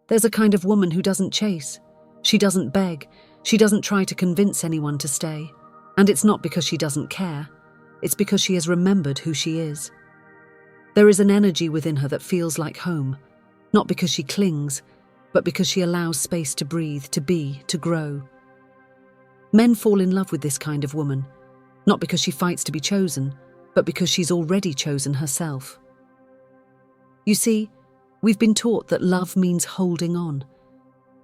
There's a kind of woman who doesn't chase. She doesn't beg. She doesn't try to convince anyone to stay. And it's not because she doesn't care. It's because she has remembered who she is. There is an energy within her that feels like home, not because she clings, but because she allows space to breathe, to be, to grow. Men fall in love with this kind of woman, not because she fights to be chosen, but because she's already chosen herself. You see, we've been taught that love means holding on,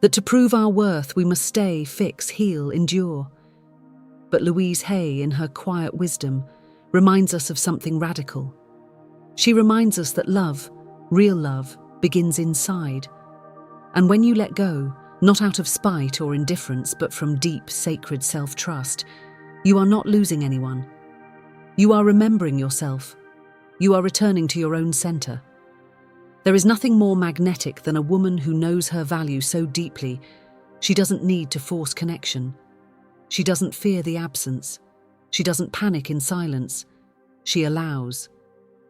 that to prove our worth we must stay, fix, heal, endure. But Louise Hay, in her quiet wisdom, reminds us of something radical. She reminds us that love, real love, begins inside. And when you let go, not out of spite or indifference, but from deep, sacred self-trust, you are not losing anyone. You are remembering yourself. You are returning to your own center. There is nothing more magnetic than a woman who knows her value so deeply, she doesn't need to force connection. She doesn't fear the absence. She doesn't panic in silence. She allows.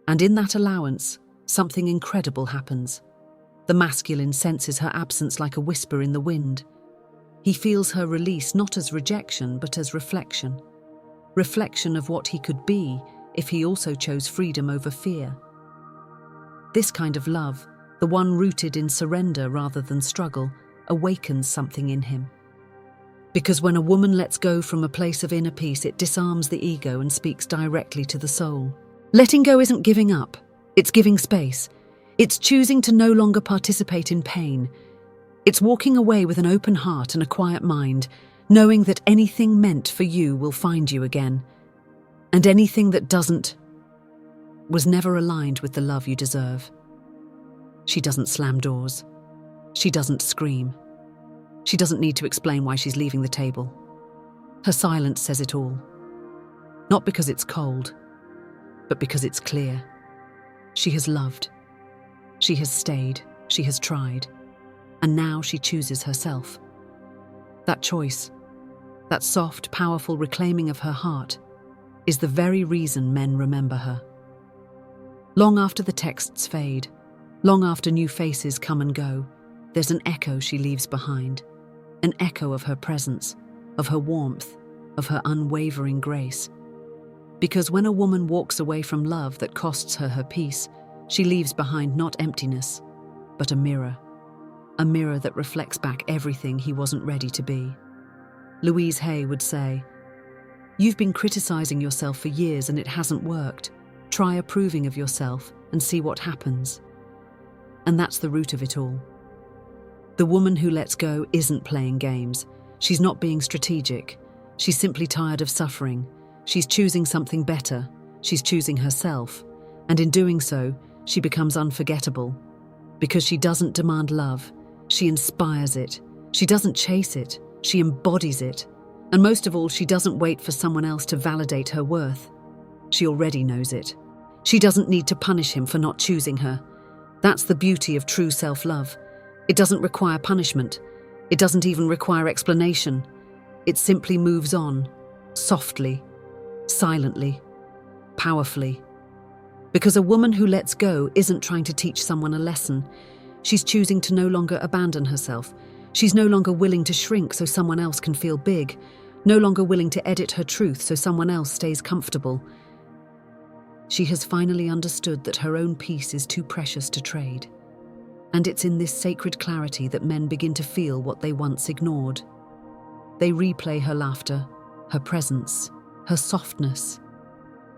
And in that allowance, something incredible happens. The masculine senses her absence like a whisper in the wind. He feels her release not as rejection, but as reflection. Reflection of what he could be if he also chose freedom over fear. This kind of love, the one rooted in surrender rather than struggle, awakens something in him. Because when a woman lets go from a place of inner peace, it disarms the ego and speaks directly to the soul. Letting go isn't giving up, it's giving space. It's choosing to no longer participate in pain. It's walking away with an open heart and a quiet mind, knowing that anything meant for you will find you again. And anything that doesn't was never aligned with the love you deserve. She doesn't slam doors. She doesn't scream. She doesn't need to explain why she's leaving the table. Her silence says it all. Not because it's cold, but because it's clear. She has loved. She has stayed. She has tried. And now she chooses herself. That choice, that soft, powerful reclaiming of her heart, is the very reason men remember her. Long after the texts fade, long after new faces come and go, there's an echo she leaves behind. An echo of her presence, of her warmth, of her unwavering grace. Because when a woman walks away from love that costs her her peace, she leaves behind not emptiness, but a mirror that reflects back everything he wasn't ready to be. Louise Hay would say, "You've been criticizing yourself for years and it hasn't worked. Try approving of yourself and see what happens." And that's the root of it all. The woman who lets go isn't playing games. She's not being strategic. She's simply tired of suffering. She's choosing something better. She's choosing herself. And in doing so, she becomes unforgettable. Because she doesn't demand love. She inspires it. She doesn't chase it. She embodies it. And most of all, she doesn't wait for someone else to validate her worth. She already knows it. She doesn't need to punish him for not choosing her. That's the beauty of true self-love. It doesn't require punishment. It doesn't even require explanation. It simply moves on, softly, silently, powerfully. Because a woman who lets go isn't trying to teach someone a lesson. She's choosing to no longer abandon herself. She's no longer willing to shrink so someone else can feel big, no longer willing to edit her truth so someone else stays comfortable. She has finally understood that her own peace is too precious to trade. And it's in this sacred clarity that men begin to feel what they once ignored. They replay her laughter, her presence, her softness.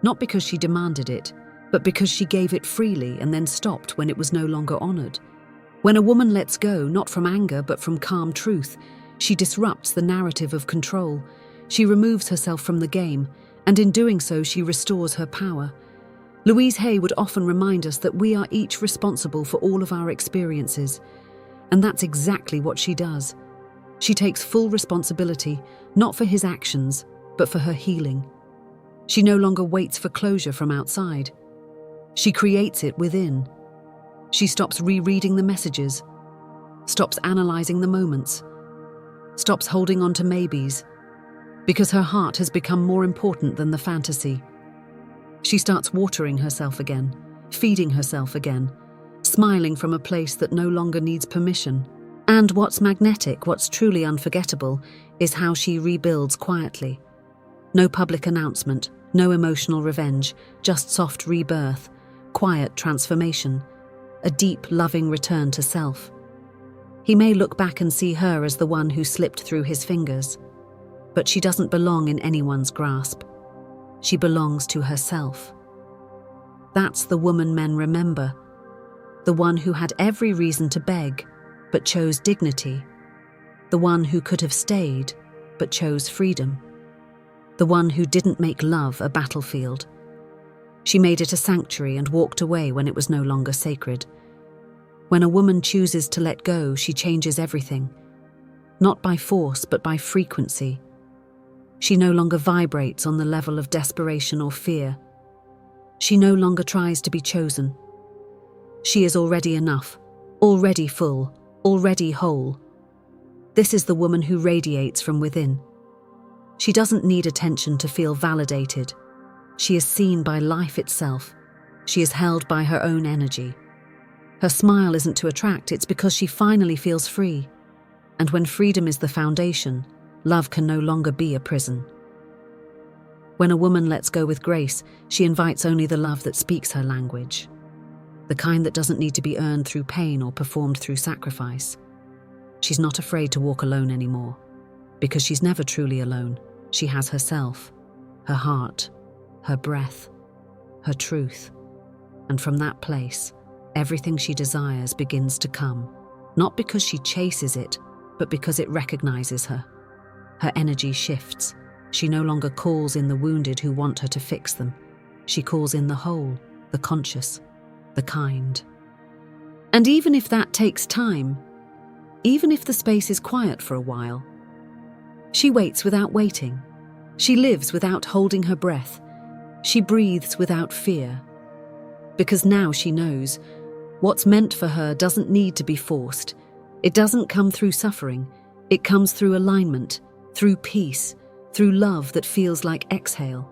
Not because she demanded it, but because she gave it freely and then stopped when it was no longer honored. When a woman lets go, not from anger but from calm truth, she disrupts the narrative of control. She removes herself from the game, and in doing so she restores her power. Louise Hay would often remind us that we are each responsible for all of our experiences, and that's exactly what she does. She takes full responsibility, not for his actions, but for her healing. She no longer waits for closure from outside. She creates it within. She stops rereading the messages, stops analyzing the moments, stops holding on to maybes, because her heart has become more important than the fantasy. She starts watering herself again, feeding herself again, smiling from a place that no longer needs permission. And what's magnetic, what's truly unforgettable, is how she rebuilds quietly. No public announcement, no emotional revenge, just soft rebirth, quiet transformation, a deep, loving return to self. He may look back and see her as the one who slipped through his fingers, but she doesn't belong in anyone's grasp. She belongs to herself. That's the woman men remember, the one who had every reason to beg, but chose dignity, the one who could have stayed, but chose freedom, the one who didn't make love a battlefield. She made it a sanctuary and walked away when it was no longer sacred. When a woman chooses to let go, she changes everything, not by force, but by frequency. She no longer vibrates on the level of desperation or fear. She no longer tries to be chosen. She is already enough, already full, already whole. This is the woman who radiates from within. She doesn't need attention to feel validated. She is seen by life itself. She is held by her own energy. Her smile isn't to attract, it's because she finally feels free. And when freedom is the foundation, love can no longer be a prison. When a woman lets go with grace, she invites only the love that speaks her language, the kind that doesn't need to be earned through pain or performed through sacrifice. She's not afraid to walk alone anymore, because she's never truly alone. She has herself, her heart, her breath, her truth. And from that place, everything she desires begins to come, not because she chases it, but because it recognizes her. Her energy shifts. She no longer calls in the wounded who want her to fix them. She calls in the whole, the conscious, the kind. And even if that takes time, even if the space is quiet for a while, she waits without waiting. She lives without holding her breath. She breathes without fear. Because now she knows what's meant for her doesn't need to be forced. It doesn't come through suffering. It comes through alignment, through peace, through love that feels like exhale.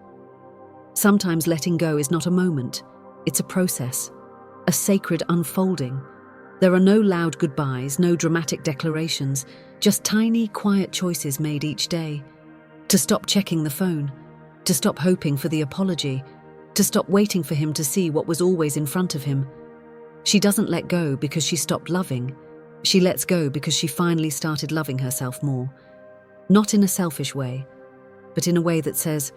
Sometimes letting go is not a moment. It's a process, a sacred unfolding. There are no loud goodbyes, no dramatic declarations, just tiny, quiet choices made each day. To stop checking the phone, to stop hoping for the apology, to stop waiting for him to see what was always in front of him. She doesn't let go because she stopped loving. She lets go because she finally started loving herself more. Not in a selfish way, but in a way that says,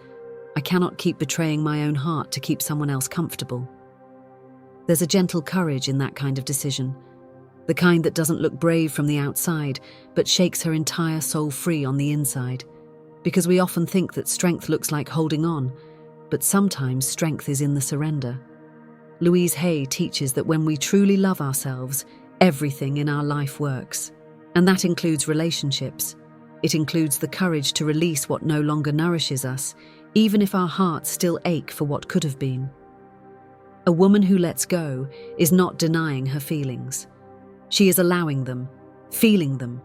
I cannot keep betraying my own heart to keep someone else comfortable. There's a gentle courage in that kind of decision, the kind that doesn't look brave from the outside, but shakes her entire soul free on the inside. Because we often think that strength looks like holding on, but sometimes strength is in the surrender. Louise Hay teaches that when we truly love ourselves, everything in our life works. And that includes relationships. It includes the courage to release what no longer nourishes us, even if our hearts still ache for what could have been. A woman who lets go is not denying her feelings. She is allowing them, feeling them,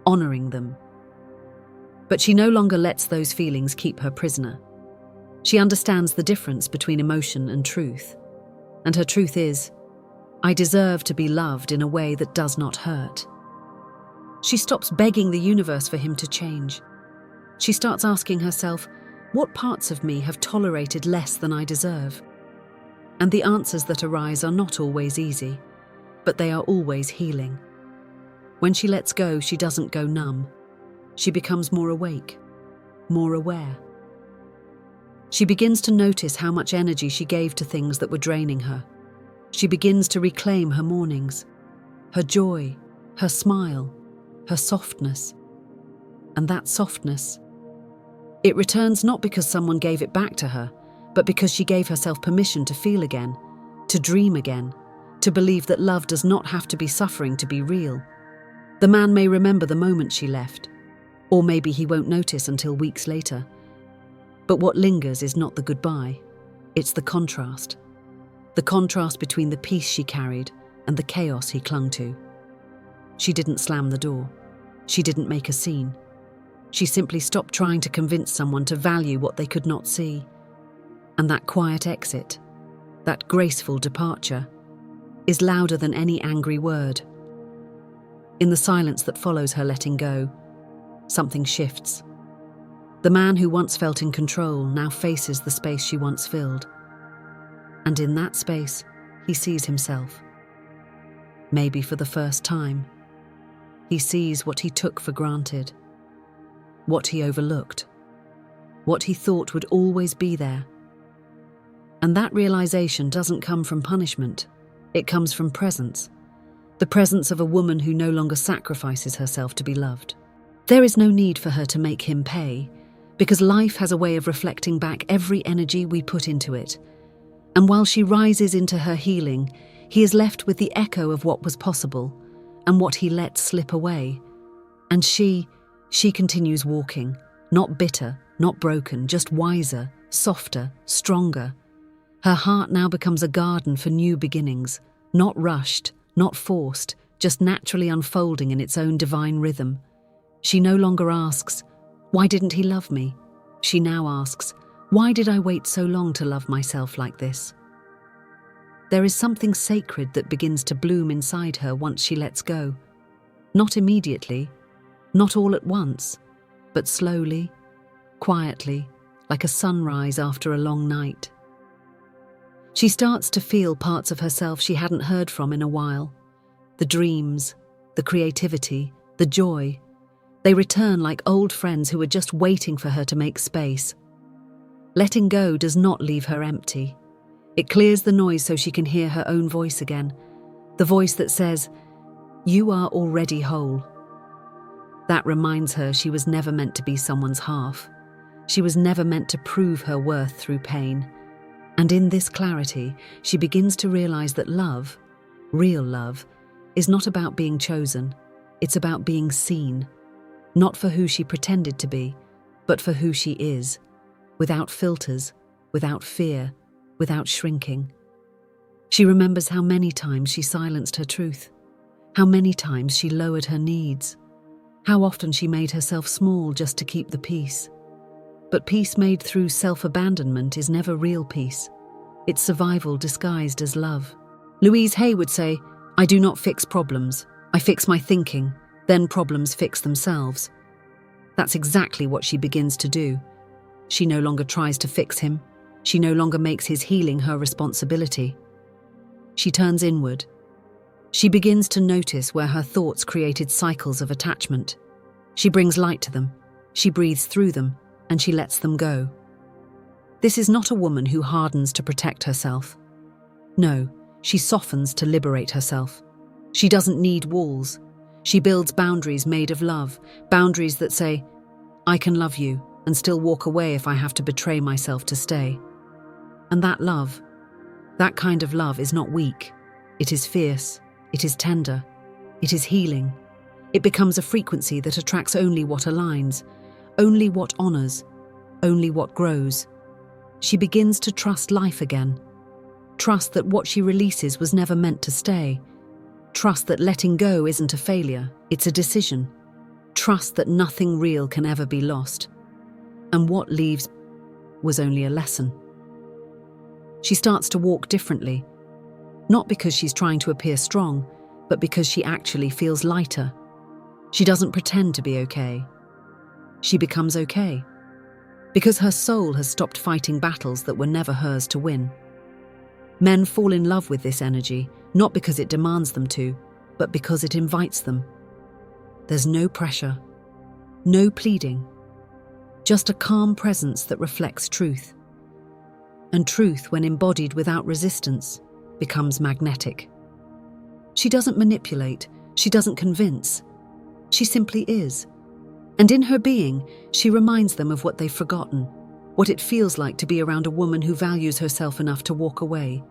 honoring them. But she no longer lets those feelings keep her prisoner. She understands the difference between emotion and truth. And her truth is, I deserve to be loved in a way that does not hurt. She stops begging the universe for him to change. She starts asking herself, what parts of me have tolerated less than I deserve? And the answers that arise are not always easy, but they are always healing. When she lets go, she doesn't go numb. She becomes more awake, more aware. She begins to notice how much energy she gave to things that were draining her. She begins to reclaim her mornings, her joy, her smile, her softness. And that softness, it returns not because someone gave it back to her, but because she gave herself permission to feel again, to dream again, to believe that love does not have to be suffering to be real. The man may remember the moment she left, or maybe he won't notice until weeks later. But what lingers is not the goodbye, it's the contrast. The contrast between the peace she carried and the chaos he clung to. She didn't slam the door. She didn't make a scene. She simply stopped trying to convince someone to value what they could not see. And that quiet exit, that graceful departure, is louder than any angry word. In the silence that follows her letting go, something shifts. The man who once felt in control now faces the space she once filled. And in that space, he sees himself. Maybe for the first time. He sees what he took for granted, what he overlooked, what he thought would always be there. And that realization doesn't come from punishment. It comes from presence. The presence of a woman who no longer sacrifices herself to be loved. There is no need for her to make him pay, because life has a way of reflecting back every energy we put into it. And while she rises into her healing, he is left with the echo of what was possible and what he let slip away. And she continues walking, not bitter, not broken, just wiser, softer, stronger. Her heart now becomes a garden for new beginnings, not rushed, not forced, just naturally unfolding in its own divine rhythm. She no longer asks, "Why didn't he love me?" She now asks, "Why did I wait so long to love myself like this?" There is something sacred that begins to bloom inside her once she lets go. Not immediately, not all at once, but slowly, quietly, like a sunrise after a long night. She starts to feel parts of herself she hadn't heard from in a while. The dreams, the creativity, the joy. They return like old friends who are just waiting for her to make space. Letting go does not leave her empty. It clears the noise so she can hear her own voice again. The voice that says, "You are already whole." That reminds her she was never meant to be someone's half. She was never meant to prove her worth through pain. And in this clarity, she begins to realize that love, real love, is not about being chosen. It's about being seen. Not for who she pretended to be, but for who she is. Without filters, without fear, without shrinking. She remembers how many times she silenced her truth, how many times she lowered her needs, how often she made herself small just to keep the peace. But peace made through self-abandonment is never real peace. It's survival disguised as love. Louise Hay would say, "I do not fix problems. I fix my thinking, then problems fix themselves." That's exactly what she begins to do. She no longer tries to fix him. She no longer makes his healing her responsibility. She turns inward. She begins to notice where her thoughts created cycles of attachment. She brings light to them. She breathes through them. And she lets them go. This is not a woman who hardens to protect herself. No, she softens to liberate herself. She doesn't need walls. She builds boundaries made of love, boundaries that say, "I can love you and still walk away if I have to betray myself to stay." And that love, that kind of love is not weak. It is fierce. It is tender. It is healing. It becomes a frequency that attracts only what aligns, only what honors, only what grows. She begins to trust life again. Trust that what she releases was never meant to stay. Trust that letting go isn't a failure, it's a decision. Trust that nothing real can ever be lost. And what leaves was only a lesson. She starts to walk differently, not because she's trying to appear strong, but because she actually feels lighter. She doesn't pretend to be okay. She becomes okay, because her soul has stopped fighting battles that were never hers to win. Men fall in love with this energy, not because it demands them to, but because it invites them. There's no pressure, no pleading, just a calm presence that reflects truth. And truth, when embodied without resistance, becomes magnetic. She doesn't manipulate, she doesn't convince, she simply is. And in her being, she reminds them of what they've forgotten, what it feels like to be around a woman who values herself enough to walk away.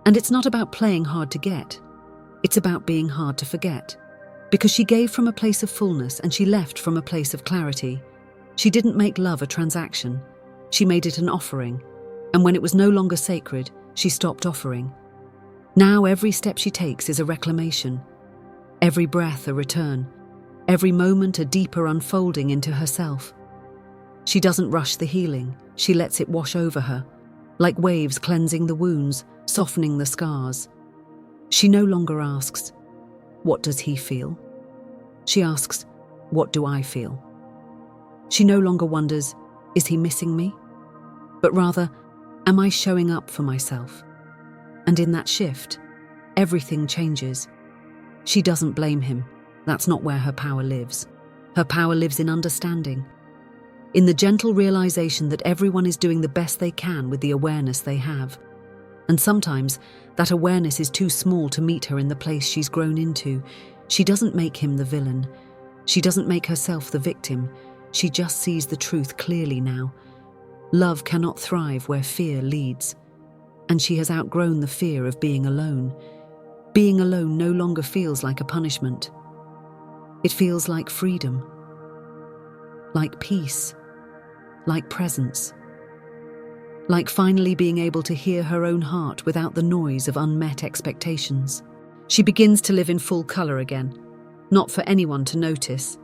And it's not about playing hard to get. It's about being hard to forget. Because she gave from a place of fullness and she left from a place of clarity. She didn't make love a transaction. She made it an offering. And when it was no longer sacred, she stopped offering. Now every step she takes is a reclamation. Every breath a return. Every moment a deeper unfolding into herself. She doesn't rush the healing. She lets it wash over her, like waves cleansing the wounds, softening the scars. She no longer asks, "What does he feel?" She asks, "What do I feel?" She no longer wonders, "Is he missing me?" But rather, "Am I showing up for myself?" And in that shift, everything changes. She doesn't blame him. That's not where her power lives. Her power lives in understanding, in the gentle realization that everyone is doing the best they can with the awareness they have. And sometimes, that awareness is too small to meet her in the place she's grown into. She doesn't make him the villain. She doesn't make herself the victim. She just sees the truth clearly now. Love cannot thrive where fear leads. And she has outgrown the fear of being alone. Being alone no longer feels like a punishment. It feels like freedom, like peace, like presence, like finally being able to hear her own heart without the noise of unmet expectations. She begins to live in full color again, not for anyone to notice,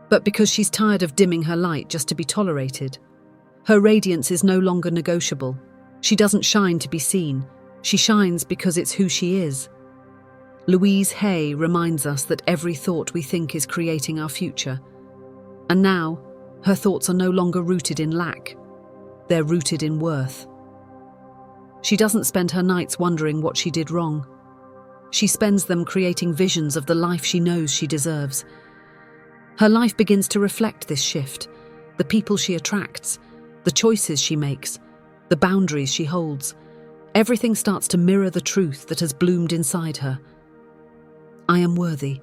but because she's tired of dimming her light just to be tolerated. Her radiance is no longer negotiable. She doesn't shine to be seen. She shines because it's who she is. Louise Hay reminds us that every thought we think is creating our future. And now, her thoughts are no longer rooted in lack. They're rooted in worth. She doesn't spend her nights wondering what she did wrong. She spends them creating visions of the life she knows she deserves. Her life begins to reflect this shift, the people she attracts, the choices she makes, the boundaries she holds. Everything starts to mirror the truth that has bloomed inside her. I am worthy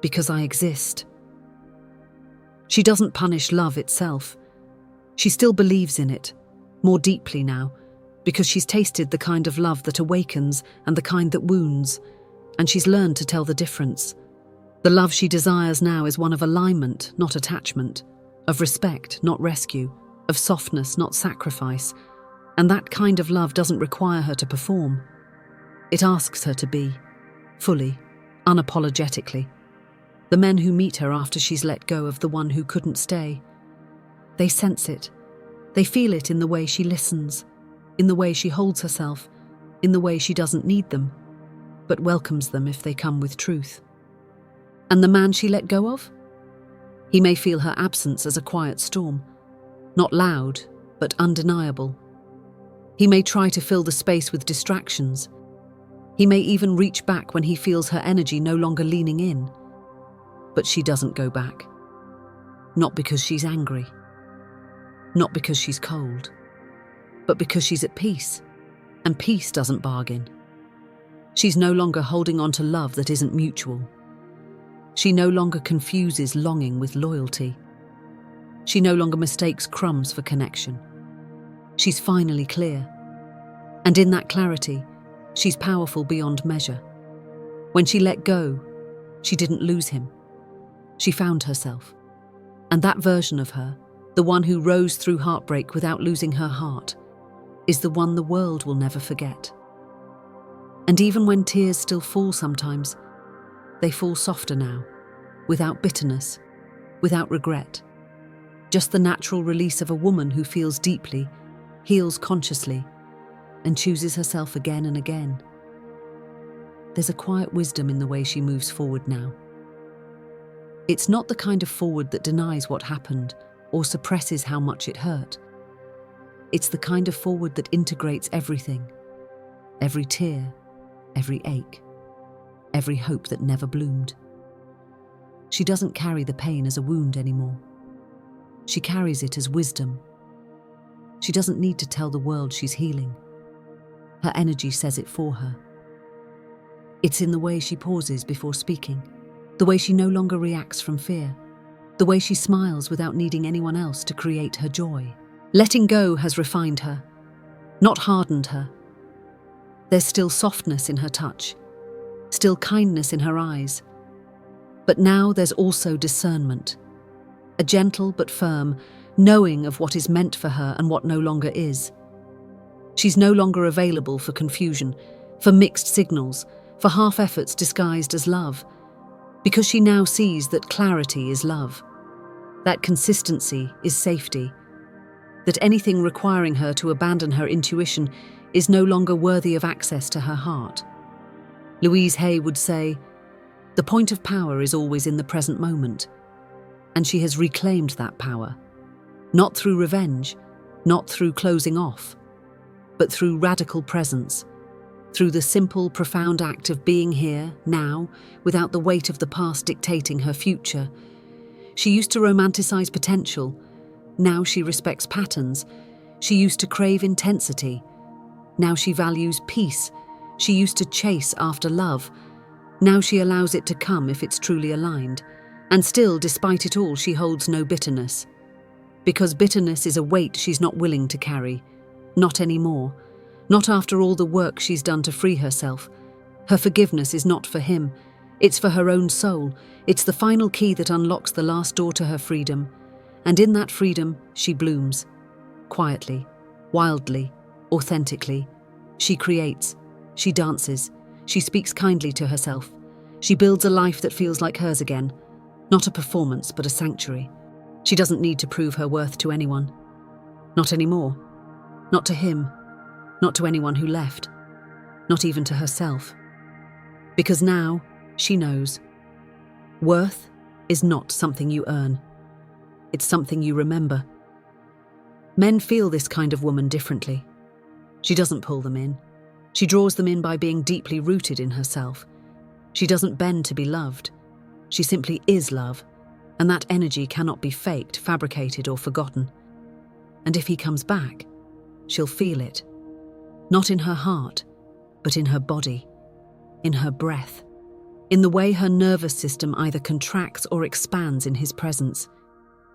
because I exist. She doesn't punish love itself. She still believes in it, more deeply now, because she's tasted the kind of love that awakens and the kind that wounds, and she's learned to tell the difference. The love she desires now is one of alignment, not attachment, of respect, not rescue, of softness, not sacrifice, and that kind of love doesn't require her to perform. It asks her to be, fully, unapologetically. The men who meet her after she's let go of the one who couldn't stay, they sense it. They feel it in the way she listens, in the way she holds herself, in the way she doesn't need them, but welcomes them if they come with truth. And the man she let go of? He may feel her absence as a quiet storm, not loud, but undeniable. He may try to fill the space with distractions. He may even reach back when he feels her energy no longer leaning in. But she doesn't go back. Not because she's angry. Not because she's cold. But because she's at peace. And peace doesn't bargain. She's no longer holding on to love that isn't mutual. She no longer confuses longing with loyalty. She no longer mistakes crumbs for connection. She's finally clear. And in that clarity, she's powerful beyond measure. When she let go, she didn't lose him. She found herself. And that version of her, the one who rose through heartbreak without losing her heart, is the one the world will never forget. And even when tears still fall sometimes, they fall softer now, without bitterness, without regret. Just the natural release of a woman who feels deeply, heals consciously, and chooses herself again and again. There's a quiet wisdom in the way she moves forward now. It's not the kind of forward that denies what happened or suppresses how much it hurt. It's the kind of forward that integrates everything, every tear, every ache, every hope that never bloomed. She doesn't carry the pain as a wound anymore. She carries it as wisdom. She doesn't need to tell the world she's healing. Her energy says it for her. It's in the way she pauses before speaking, the way she no longer reacts from fear, the way she smiles without needing anyone else to create her joy. Letting go has refined her, not hardened her. There's still softness in her touch, still kindness in her eyes. But now there's also discernment, a gentle but firm knowing of what is meant for her and what no longer is. She's no longer available for confusion, for mixed signals, for half efforts disguised as love, because she now sees that clarity is love, that consistency is safety, that anything requiring her to abandon her intuition is no longer worthy of access to her heart. Louise Hay would say, The point of power is always in the present moment, and she has reclaimed that power, not through revenge, not through closing off, but through radical presence, through the simple, profound act of being here, now, without the weight of the past dictating her future. She used to romanticize potential. Now she respects patterns. She used to crave intensity. Now she values peace. She used to chase after love. Now she allows it to come if it's truly aligned. And still, despite it all, she holds no bitterness. Because bitterness is a weight she's not willing to carry. Not anymore. Not after all the work she's done to free herself. Her forgiveness is not for him. It's for her own soul. It's the final key that unlocks the last door to her freedom. And in that freedom, she blooms. Quietly, wildly, authentically. She creates. She dances. She speaks kindly to herself. She builds a life that feels like hers again. Not a performance, but a sanctuary. She doesn't need to prove her worth to anyone. Not anymore. Not to him. Not to anyone who left. Not even to herself. Because now, she knows. Worth is not something you earn. It's something you remember. Men feel this kind of woman differently. She doesn't pull them in. She draws them in by being deeply rooted in herself. She doesn't bend to be loved. She simply is love, and that energy cannot be faked, fabricated, or forgotten. And if he comes back, she'll feel it. Not in her heart, but in her body, in her breath, in the way her nervous system either contracts or expands in his presence.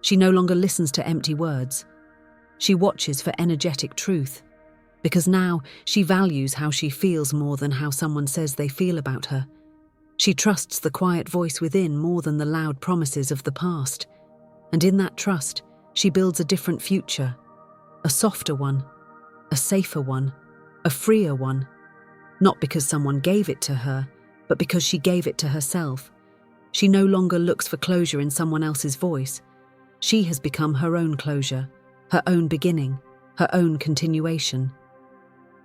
She no longer listens to empty words. She watches for energetic truth, because now she values how she feels more than how someone says they feel about her. She trusts the quiet voice within more than the loud promises of the past. And in that trust, she builds a different future, a softer one, a safer one, a freer one. Not because someone gave it to her, but because she gave it to herself. She no longer looks for closure in someone else's voice. She has become her own closure, her own beginning, her own continuation.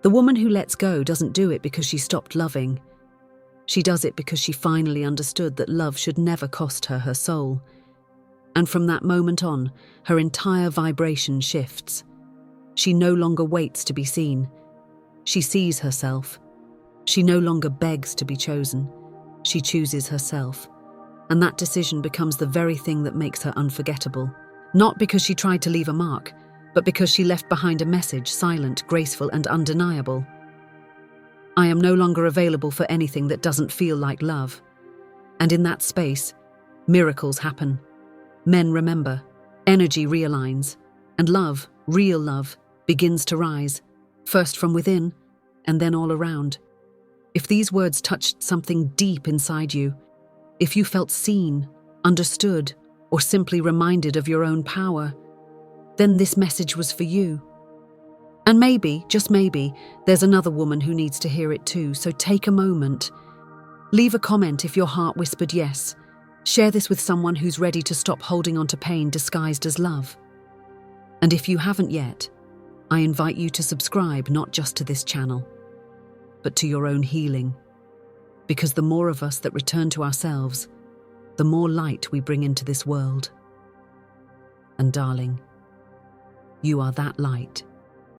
The woman who lets go doesn't do it because she stopped loving. She does it because she finally understood that love should never cost her her soul. And from that moment on, her entire vibration shifts. She no longer waits to be seen. She sees herself. She no longer begs to be chosen. She chooses herself. And that decision becomes the very thing that makes her unforgettable. Not because she tried to leave a mark, but because she left behind a message, silent, graceful, and undeniable. I am no longer available for anything that doesn't feel like love. And in that space, miracles happen. Men remember, energy realigns, and love, real love, begins to rise, first from within, and then all around. If these words touched something deep inside you, if you felt seen, understood, or simply reminded of your own power, then this message was for you. And maybe, just maybe, there's another woman who needs to hear it too, so take a moment. Leave a comment if your heart whispered yes. Share this with someone who's ready to stop holding on to pain disguised as love. And if you haven't yet, I invite you to subscribe not just to this channel, but to your own healing. Because the more of us that return to ourselves, the more light we bring into this world. And darling, you are that light.